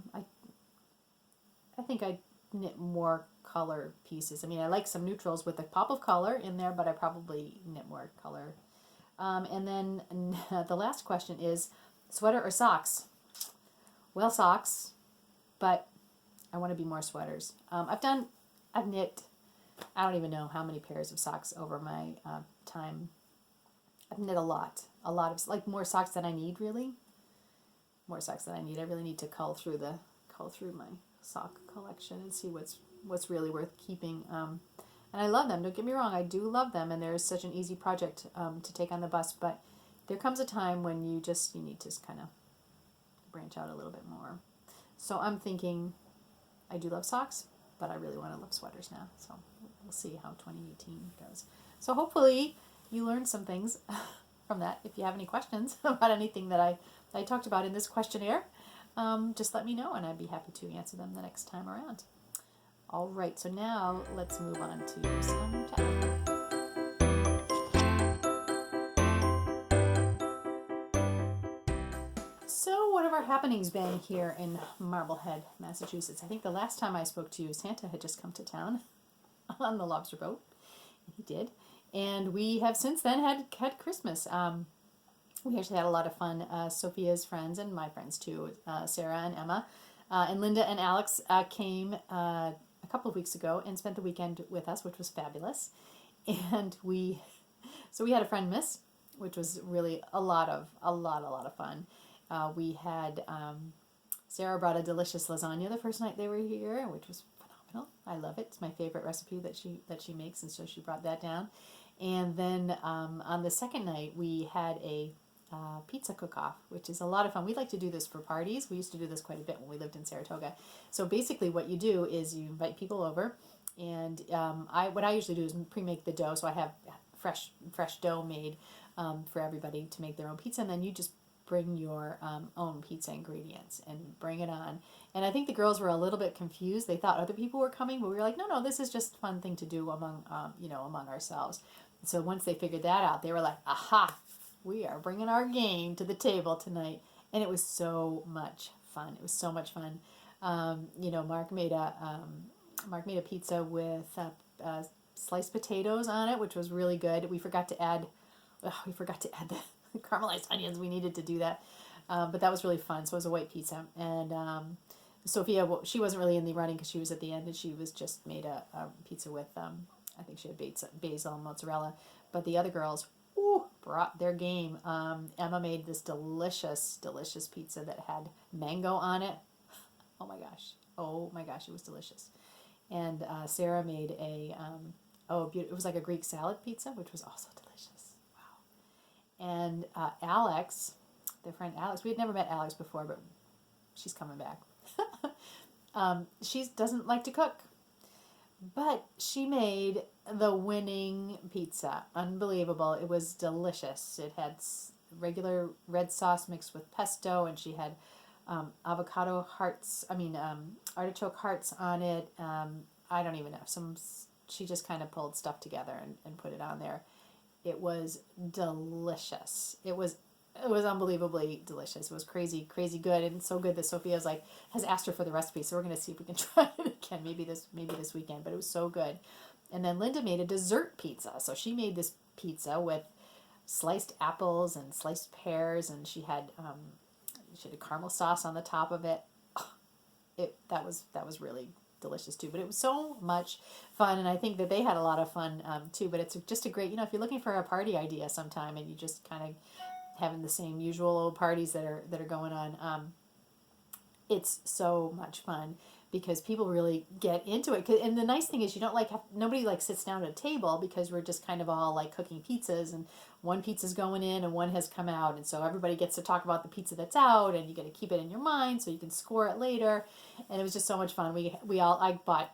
think I knit more color pieces. I mean, I like some neutrals with a pop of color in there, but I probably knit more color. And then the last question is sweater or socks? Well, socks, but I want to be more sweaters. I've knit, I don't even know how many pairs of socks over my time. I've knit a lot of, like, more socks than I need, really. More socks than I need. I really need to cull through my sock collection and see what's really worth keeping. And I love them. Don't get me wrong. I do love them, and they're such an easy project to take on the bus. But there comes a time when you need to kind of branch out a little bit more. So I'm thinking, I do love socks, but I really want to love sweaters now. So we'll see how 2018 goes. So hopefully you learned some things from that. If you have any questions about anything that I talked about in this questionnaire, just let me know, and I'd be happy to answer them the next time around. All right, so now let's move on to some chat. So what have our happenings been here in Marblehead, Massachusetts? I think the last time I spoke to you, Santa had just come to town on the lobster boat. He did. And we have since then had Christmas. We actually had a lot of fun. Sophia's friends and my friends too, Sarah and Emma, and Linda and Alex came a couple of weeks ago and spent the weekend with us, which was fabulous. And we had a friend miss, which was really a lot of fun. We had Sarah brought a delicious lasagna the first night they were here, which was phenomenal. I love it. It's my favorite recipe that she makes, and so she brought that down. And then on the second night we had a pizza cook-off, which is a lot of fun. We like to do this for parties. We used to do this quite a bit when we lived in Saratoga. So basically what you do is you invite people over, and what I usually do is pre-make the dough. So I have fresh dough made for everybody to make their own pizza, and then you just bring your own pizza ingredients and bring it on. And I think the girls were a little bit confused. They thought other people were coming, but we were like, no, this is just a fun thing to do among ourselves. So once they figured that out, they were like, aha, we are bringing our game to the table tonight. And it was so much fun. It was so much fun. Mark made a pizza with sliced potatoes on it, which was really good. We forgot to add the caramelized onions. We needed to do that, but that was really fun. So it was a white pizza. And Sophia, she wasn't really in the running because she was at the end, and she was just made a pizza with I think she had basil and mozzarella. But the other girls brought their game. Emma made this delicious pizza that had mango on it. Oh my gosh, it was delicious. And Sarah made it was like a Greek salad pizza, which was also delicious. Wow. And Alex, their friend Alex, we had never met Alex before, but she's coming back. She doesn't like to cook, but she made the winning pizza. Unbelievable. It was delicious. It had regular red sauce mixed with pesto, and she had artichoke hearts on it. I don't even know, some she just kind of pulled stuff together and put it on there. It was delicious. It was unbelievably delicious. It was crazy, crazy good, and so good that Sophia's like has asked her for the recipe. So we're gonna see if we can try it again, maybe this weekend. But it was so good. And then Linda made a dessert pizza. So she made this pizza with sliced apples and sliced pears, and she had caramel sauce on the top of it. That was really delicious too. But it was so much fun, and I think that they had a lot of fun too. But it's just a great, if you're looking for a party idea sometime, and you just kind of having the same usual old parties that are going on. It's so much fun because people really get into it. And the nice thing is you don't nobody sits down at a table because we're just kind of all like cooking pizzas, and one pizza's going in and one has come out, and so everybody gets to talk about the pizza that's out, and you got to keep it in your mind so you can score it later. And it was just so much fun. I bought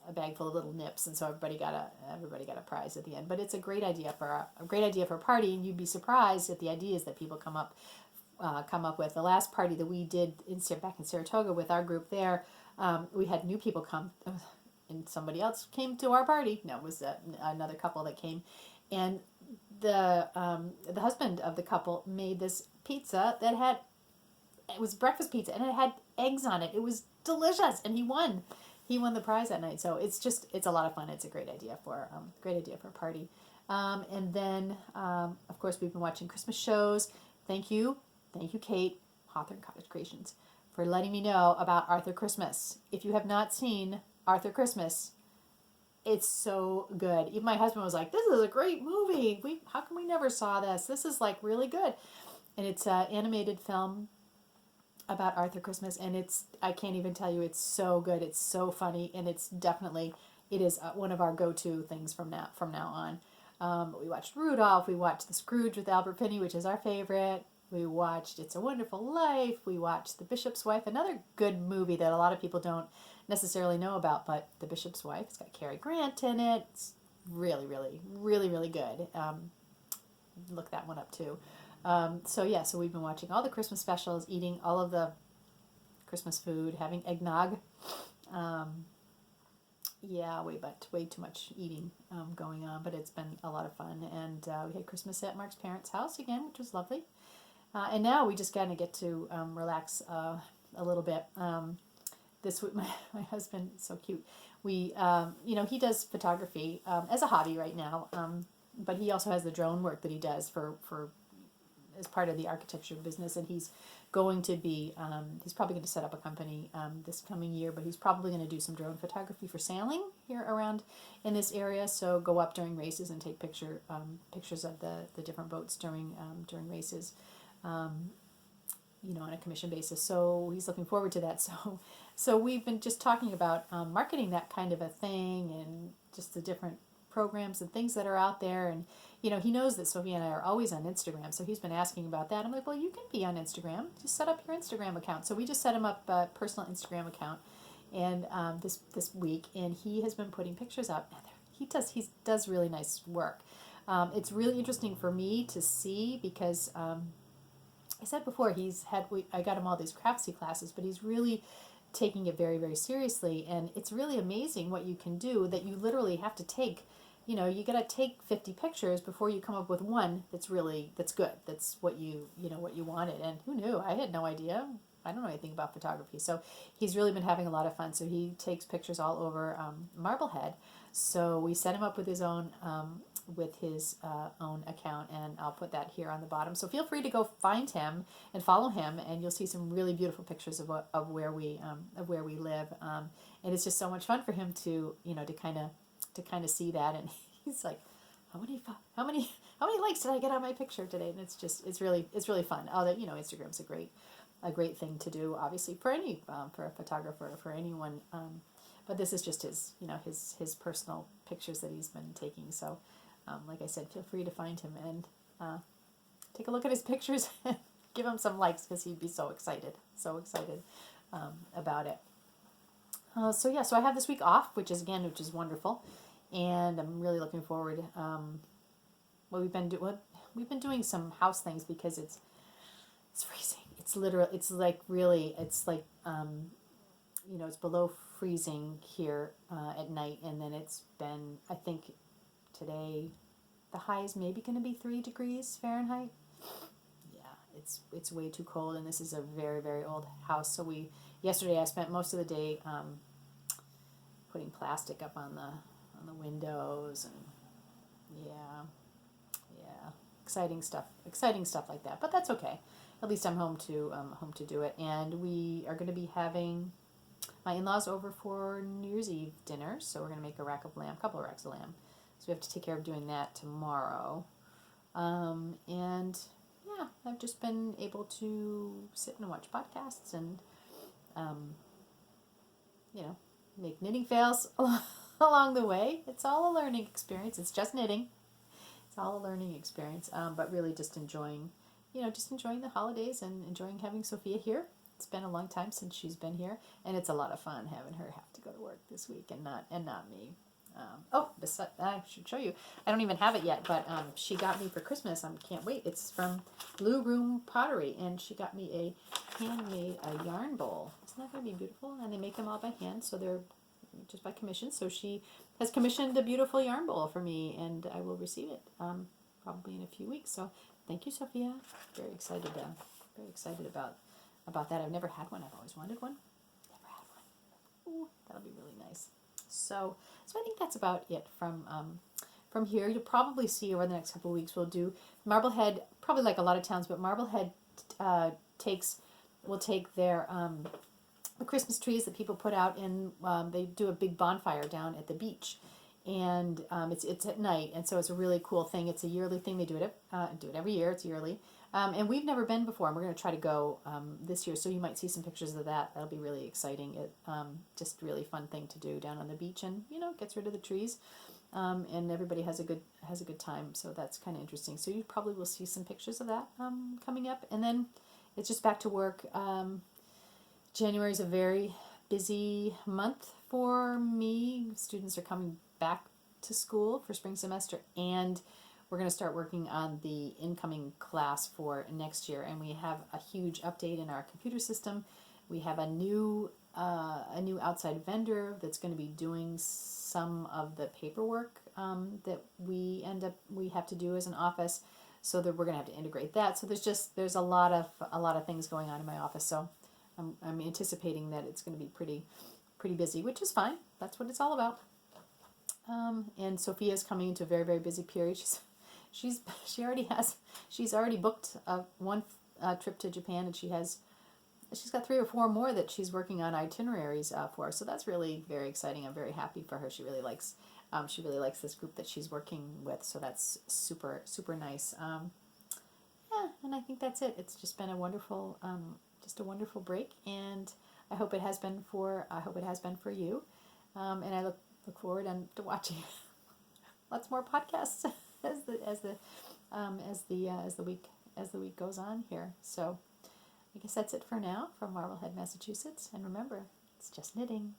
a bag full of little nips, and so everybody got a prize at the end. But it's a great idea for a party, and you'd be surprised at the ideas that people come up with. The last party that we did back in Saratoga with our group there, we had new people come, and somebody else came to our party. No, it was another couple that came, and the husband of the couple made this pizza it was breakfast pizza, and it had eggs on it. It was delicious, and he won. He won the prize that night. So it's a lot of fun. It's a great idea for a party. And then of course we've been watching Christmas shows. Thank you, Kate, Hawthorne Cottage Creations, for letting me know about Arthur Christmas. If you have not seen Arthur Christmas, it's so good. Even my husband was like, "This is a great movie. How come we never saw this? This is like really good." And it's an animated film about Arthur Christmas, and I can't even tell you, it's so good. It's so funny, and it is one of our go-to things from now on. We watched Rudolph. We watched The Scrooge with Albert Finney, which is our favorite. We watched It's a Wonderful Life. We watched The Bishop's Wife, another good movie that a lot of people don't necessarily know about, but The Bishop's Wife, it's got Cary Grant in it. It's really, really, really, really good. Look that one up too. So we've been watching all the Christmas specials, eating all of the Christmas food, having eggnog. Way too much eating going on, but it's been a lot of fun. And we had Christmas at Mark's parents' house again, which was lovely. And now we just kind of get to relax a little bit. This week, my husband, so cute. We, he does photography as a hobby right now, but he also has the drone work that he does for as part of the architecture business, and he's going to be he's probably going to set up a company this coming year, but he's probably going to do some drone photography for sailing here around in this area. So go up during races and take pictures of the different boats during races, on a commission basis. So he's looking forward to that. So we've been just talking about marketing that kind of a thing, and just the different programs and things that are out there. And he knows that Sophie and I are always on Instagram, so he's been asking about that. I'm like, well, you can be on Instagram. Just set up your Instagram account. So we just set him up a personal Instagram account, and this week, and he has been putting pictures up. He does really nice work. It's really interesting for me to see because I said before I got him all these crafty classes, but he's really taking it very, very seriously, and it's really amazing what you can do. That you literally have to take. You got to take 50 pictures before you come up with one that's good. That's what what you wanted. And who knew? I had no idea. I don't know anything about photography. So he's really been having a lot of fun. So he takes pictures all over Marblehead. So we set him up with his own account, and I'll put that here on the bottom. So feel free to go find him and follow him, and you'll see some really beautiful pictures of where we live. And it's just so much fun for him to to kind of see that, and he's like, how many likes did I get on my picture today? And it's really fun. Instagram's a great thing to do, obviously, for a photographer or for anyone. But this is just his personal pictures that he's been taking. So, like I said, feel free to find him and take a look at his pictures and give him some likes, because he'd be so excited about it. So I have this week off, which is wonderful, and I'm really looking forward. We've been doing some house things because it's freezing. It's like it's below freezing here at night, and then it's been, I think today the high is maybe going to be 3 degrees Fahrenheit. Yeah, it's way too cold, and this is a very, very old house. So yesterday I spent most of the day putting plastic up on the windows, and yeah, exciting stuff like that. But that's okay. At least I'm home to do it, and we are going to be having my in-laws over for New Year's Eve dinner, so we're going to make a couple of racks of lamb. So we have to take care of doing that tomorrow. And yeah, I've just been able to sit and watch podcasts and, make knitting fails along the way. It's all a learning experience. It's just knitting. It's all a learning experience, but really just enjoying the holidays and enjoying having Sophia here. It's been a long time since she's been here, and it's a lot of fun having her have to go to work this week and not me. I should show you. I don't even have it yet, but she got me for Christmas. I can't wait. It's from Blue Room Pottery, and she got me a handmade yarn bowl. Isn't that going to be beautiful? And they make them all by hand, so they're just by commission. So she has commissioned a beautiful yarn bowl for me, and I will receive it probably in a few weeks. So thank you, Sophia. Very excited about that. I've never had one. I've always wanted one. Never had one. Ooh, that'll be really nice. So I think that's about it from here. You'll probably see over the next couple of weeks we'll do Marblehead, probably like a lot of towns, but Marblehead will take their the Christmas trees that people put out in. They do a big bonfire down at the beach, and it's at night, and so it's a really cool thing. It's a yearly thing. They do it every year. It's yearly. And we've never been before, and we're going to try to go this year, so you might see some pictures of that. That'll be really exciting. Just really fun thing to do down on the beach, and gets rid of the trees, and everybody has a good time. So that's kind of interesting. So you probably will see some pictures of that coming up, and then it's just back to work. January is a very busy month for me. Students are coming back to school for spring semester, and we're going to start working on the incoming class for next year, and we have a huge update in our computer system. We have a new outside vendor that's going to be doing some of the paperwork that we have to do as an office, so that we're going to have to integrate that. So there's a lot of things going on in my office. So I'm anticipating that it's going to be pretty busy, which is fine. That's what it's all about. And Sophia's coming into a very, very busy period. She's already booked one trip to Japan, and she's got 3 or 4 more that she's working on itineraries for. So that's really very exciting. I'm very happy for her. She really likes this group that she's working with. So that's super, super nice. And I think that's it. It's just been a wonderful break, and I hope it has been for you. And I look forward to watching lots more podcasts as the week goes on here. So I guess that's it for now from Marblehead, Massachusetts. And remember, it's just knitting.